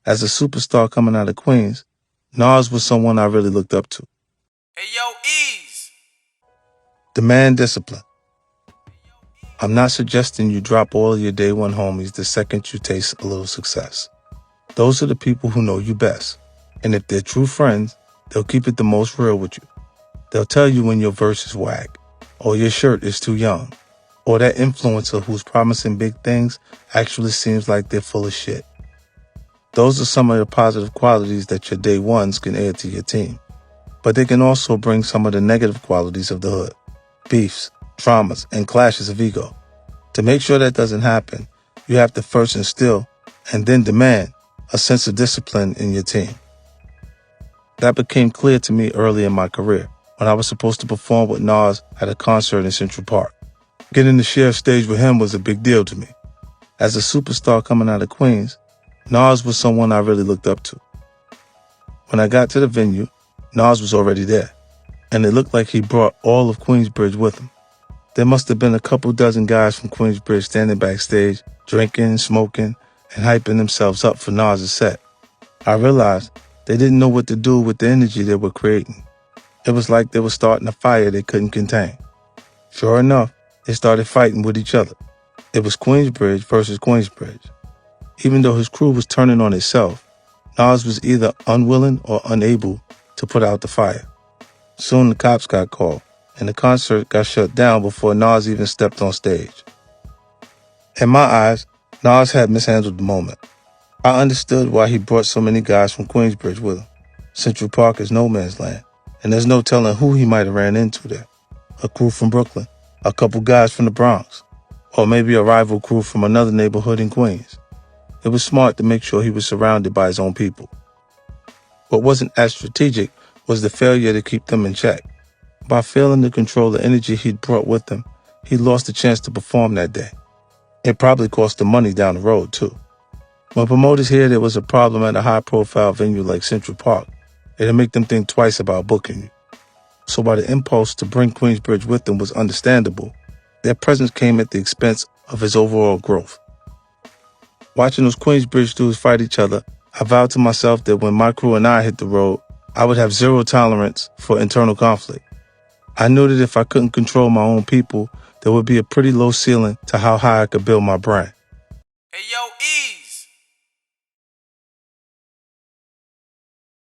As a superstar coming out of Queens, Nas was someone I really looked up to. Hey yo, Eeze! Demand discipline. I'm not suggesting you drop all of your day one homies the second you taste a little success. Those are the people who know you best. And if they're true friends, they'll keep it the most real with you. They'll tell you when your verse is whack, or your shirt is too young, or that influencer who's promising big things actually seems like they're full of shit. Those are some of the positive qualities that your day ones can add to your team. But they can also bring some of the negative qualities of the hood, beefs, traumas, and clashes of ego. To make sure that doesn't happen, you have to first instill and then demand a sense of discipline in your team. That became clear to me early in my career when I was supposed to perform with Nas at a concert in Central Park. Getting to share a stage with him was a big deal to me. As a superstar coming out of Queens, Nas was someone I really looked up to. When I got to the venue, Nas was already there, and it looked like he brought all of Queensbridge with him. There must have been a couple dozen guys from Queensbridge standing backstage, drinking, smoking, and hyping themselves up for Nas' set. I realized they didn't know what to do with the energy they were creating. It was like they were starting a fire they couldn't contain. Sure enough, they started fighting with each other. It was Queensbridge versus Queensbridge. Even though his crew was turning on itself, Nas was either unwilling or unable to put out the fire. Soon the cops got called, and the concert got shut down before Nas even stepped on stage. In my eyes, Nas had mishandled the moment. I understood why he brought so many guys from Queensbridge with him. Central Park is no man's land, and there's no telling who he might have ran into there. A crew from Brooklyn, a couple guys from the Bronx, or maybe a rival crew from another neighborhood in Queens. It was smart to make sure he was surrounded by his own people. What wasn't as strategic was the failure to keep them in check. By failing to control the energy he'd brought with him, he lost the chance to perform that day. It probably cost him money down the road, too. When promoters hear there was a problem at a high-profile venue like Central Park, it'll make them think twice about booking you. So while the impulse to bring Queensbridge with them was understandable, their presence came at the expense of his overall growth. Watching those Queensbridge dudes fight each other, I vowed to myself that when my crew and I hit the road, I would have zero tolerance for internal conflict. I knew that if I couldn't control my own people, there would be a pretty low ceiling to how high I could build my brand. Hey yo, Eeze!